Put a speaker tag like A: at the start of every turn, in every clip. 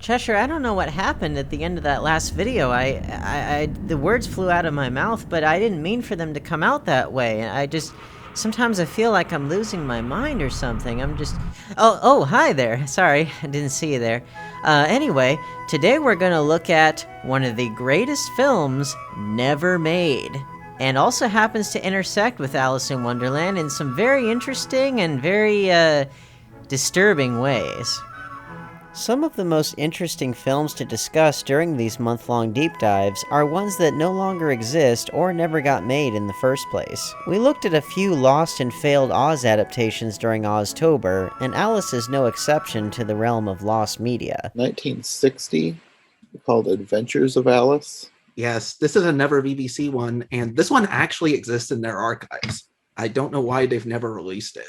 A: Cheshire, I don't know what happened at the end of that last video. The words flew out of my mouth, but I didn't mean for them to come out that way. Sometimes I feel like I'm losing my mind or something. Oh, hi there. Sorry, I didn't see you there. Anyway, today we're gonna look at one of the greatest films never made, and also happens to intersect with Alice in Wonderland in some very interesting and very, disturbing ways. Some of the most interesting films to discuss during these month-long deep dives are ones that no longer exist or never got made in the first place. We looked at a few lost and failed Oz adaptations during Oztober, and Alice is no exception to the realm of lost media.
B: 1960, called Adventures of Alice.
C: Yes, this is a never BBC one, and this one actually exists in their archives. I don't know why they've never released it.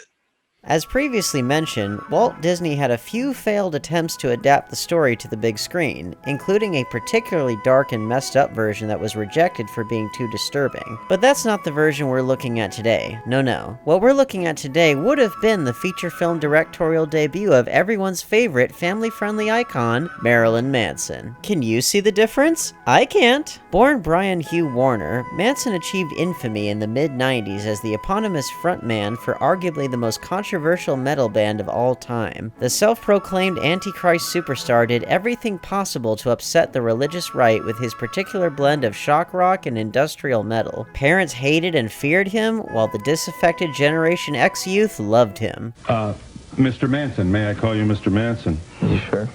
A: As previously mentioned, Walt Disney had a few failed attempts to adapt the story to the big screen, including a particularly dark and messed up version that was rejected for being too disturbing. But that's not the version we're looking at today. No. What we're looking at today would have been the feature film directorial debut of everyone's favorite family-friendly icon, Marilyn Manson. Can you see the difference? I can't. Born Brian Hugh Warner, Manson achieved infamy in the mid-90s as the eponymous frontman for arguably the most controversial metal band of all time. The self-proclaimed Antichrist superstar did everything possible to upset the religious right with his particular blend of shock rock and industrial metal. Parents hated and feared him, while the disaffected Generation X youth loved him.
D: Mr. Manson, may I call you Mr. Manson?
E: You sure?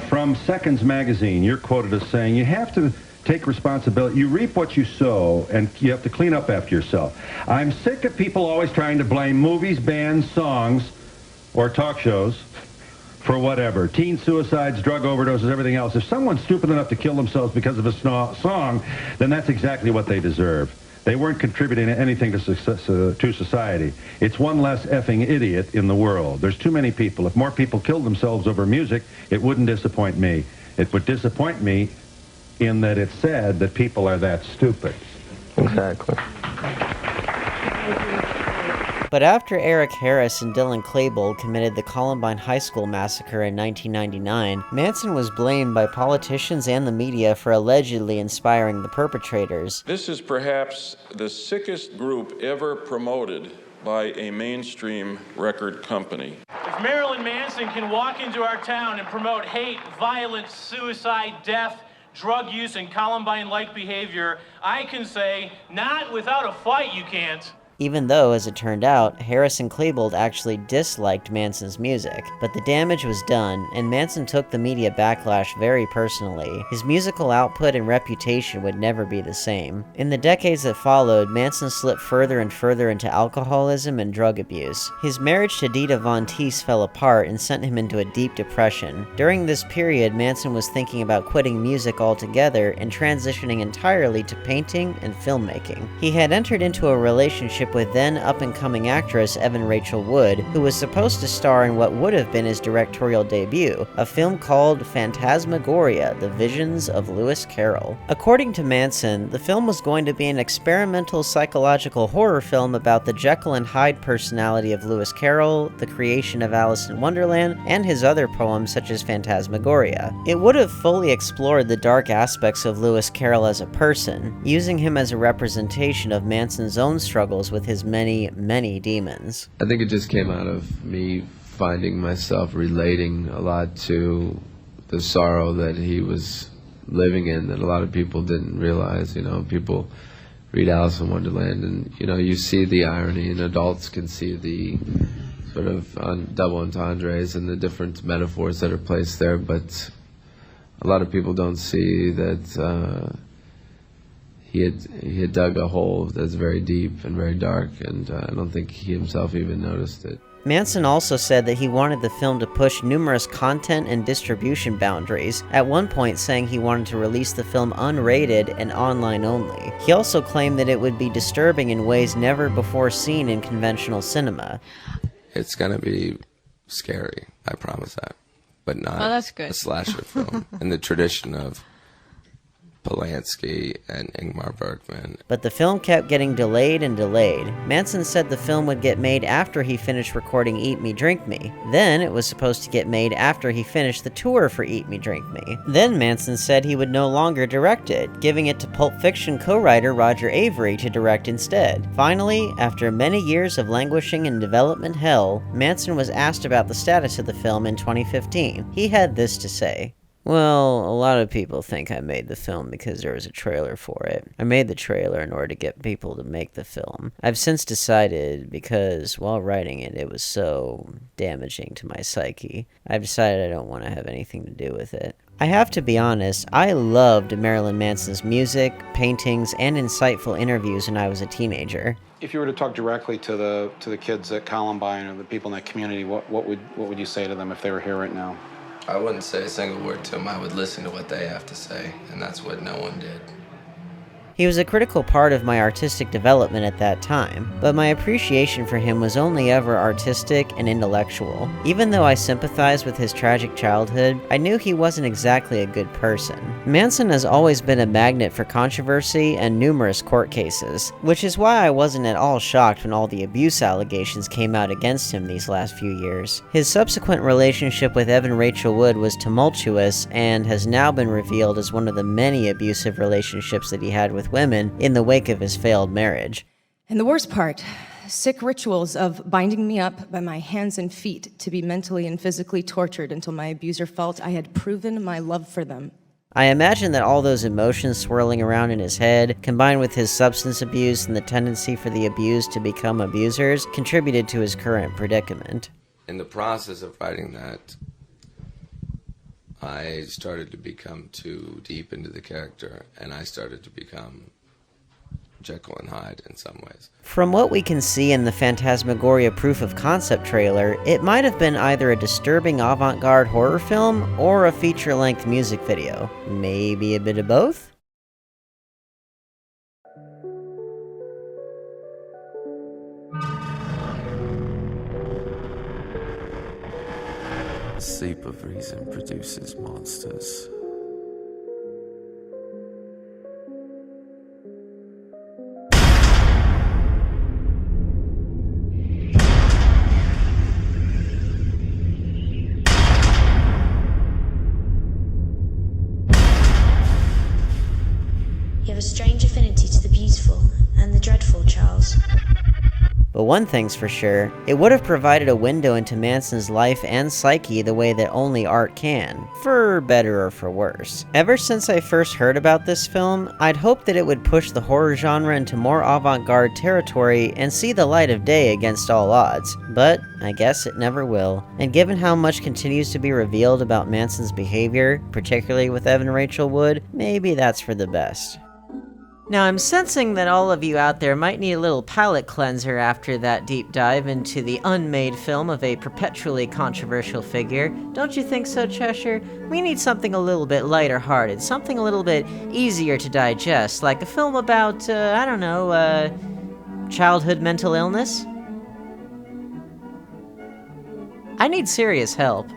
D: From Seconds magazine, you're quoted as saying, you have to take responsibility. You reap what you sow, and you have to clean up after yourself. I'm sick of people always trying to blame movies, bands, songs, or talk shows for whatever. Teen suicides, drug overdoses, everything else. If someone's stupid enough to kill themselves because of a song, then that's exactly what they deserve. They weren't contributing anything to society. It's one less effing idiot in the world. There's too many people. If more people killed themselves over music, it wouldn't disappoint me. It would disappoint me in that it's said that people are that stupid.
E: Exactly.
A: But after Eric Harris and Dylan Klebold committed the Columbine High School massacre in 1999, Manson was blamed by politicians and the media for allegedly inspiring the perpetrators.
F: This is perhaps the sickest group ever promoted by a mainstream record company.
G: If Marilyn Manson can walk into our town and promote hate, violence, suicide, death, drug use, and Columbine-like behavior, I can say, not without a fight you can't.
A: Even though, as it turned out, Harris and Klebold actually disliked Manson's music. But the damage was done, and Manson took the media backlash very personally. His musical output and reputation would never be the same. In the decades that followed, Manson slipped further and further into alcoholism and drug abuse. His marriage to Dita Von Teese fell apart and sent him into a deep depression. During this period, Manson was thinking about quitting music altogether and transitioning entirely to painting and filmmaking. He had entered into a relationship with then up-and-coming actress Evan Rachel Wood, who was supposed to star in what would have been his directorial debut, a film called Phantasmagoria, The Visions of Lewis Carroll. According to Manson, the film was going to be an experimental psychological horror film about the Jekyll and Hyde personality of Lewis Carroll, the creation of Alice in Wonderland, and his other poems such as Phantasmagoria. It would have fully explored the dark aspects of Lewis Carroll as a person, using him as a representation of Manson's own struggles with his many, many demons.
E: I think it just came out of me finding myself relating a lot to the sorrow that he was living in that a lot of people didn't realize. You know, people read Alice in Wonderland and, you know, you see the irony, and adults can see the sort of double entendres and the different metaphors that are placed there, but a lot of people don't see that he had dug a hole that's very deep and very dark, and I don't think he himself even noticed it.
A: Manson also said that he wanted the film to push numerous content and distribution boundaries, at one point saying he wanted to release the film unrated and online only. He also claimed that it would be disturbing in ways never before seen in conventional cinema.
H: It's gonna be scary, I promise that, but not
I: that's good.
H: a slasher film in the tradition of Polanski and Ingmar Bergman.
A: But the film kept getting delayed and delayed. Manson said the film would get made after he finished recording Eat Me, Drink Me. Then it was supposed to get made after he finished the tour for Eat Me, Drink Me. Then Manson said he would no longer direct it, giving it to Pulp Fiction co-writer Roger Avery to direct instead. Finally, after many years of languishing in development hell, Manson was asked about the status of the film in 2015. He had this to say. Well, a lot of people think I made the film because there was a trailer for it. I made the trailer in order to get people to make the film. I've since decided, because while writing it, it was so damaging to my psyche, I've decided I don't want to have anything to do with it. I have to be honest, I loved Marilyn Manson's music, paintings, and insightful interviews when I was a teenager.
I: If you were to talk directly to the kids at Columbine or the people in that community, what would you say to them if they were here right now?
E: I wouldn't say a single word to them. I would listen to what they have to say, and that's what no one did.
A: He was a critical part of my artistic development at that time, but my appreciation for him was only ever artistic and intellectual. Even though I sympathized with his tragic childhood, I knew he wasn't exactly a good person. Manson has always been a magnet for controversy and numerous court cases, which is why I wasn't at all shocked when all the abuse allegations came out against him these last few years. His subsequent relationship with Evan Rachel Wood was tumultuous and has now been revealed as one of the many abusive relationships that he had with women in the wake of his failed marriage.
J: And the worst part, sick rituals of binding me up by my hands and feet to be mentally and physically tortured until my abuser felt I had proven my love for them.
A: I imagine that all those emotions swirling around in his head, combined with his substance abuse and the tendency for the abused to become abusers, contributed to his current predicament.
E: In the process of writing that, I started to become too deep into the character, and I started to become Jekyll and Hyde in some ways.
A: From what we can see in the Phantasmagoria proof of concept trailer, it might have been either a disturbing avant-garde horror film or a feature-length music video. Maybe a bit of both?
K: Sleep of reason produces monsters.
L: You have a strange affinity to the beautiful and the dreadful, Charles.
A: But one thing's for sure, it would have provided a window into Manson's life and psyche the way that only art can, for better or for worse. Ever since I first heard about this film, I'd hoped that it would push the horror genre into more avant-garde territory and see the light of day against all odds, but I guess it never will. And given how much continues to be revealed about Manson's behavior, particularly with Evan Rachel Wood, maybe that's for the best. Now, I'm sensing that all of you out there might need a little palate cleanser after that deep dive into the unmade film of a perpetually controversial figure. Don't you think so, Cheshire? We need something a little bit lighter-hearted, something a little bit easier to digest, like a film about, childhood mental illness? I need serious help.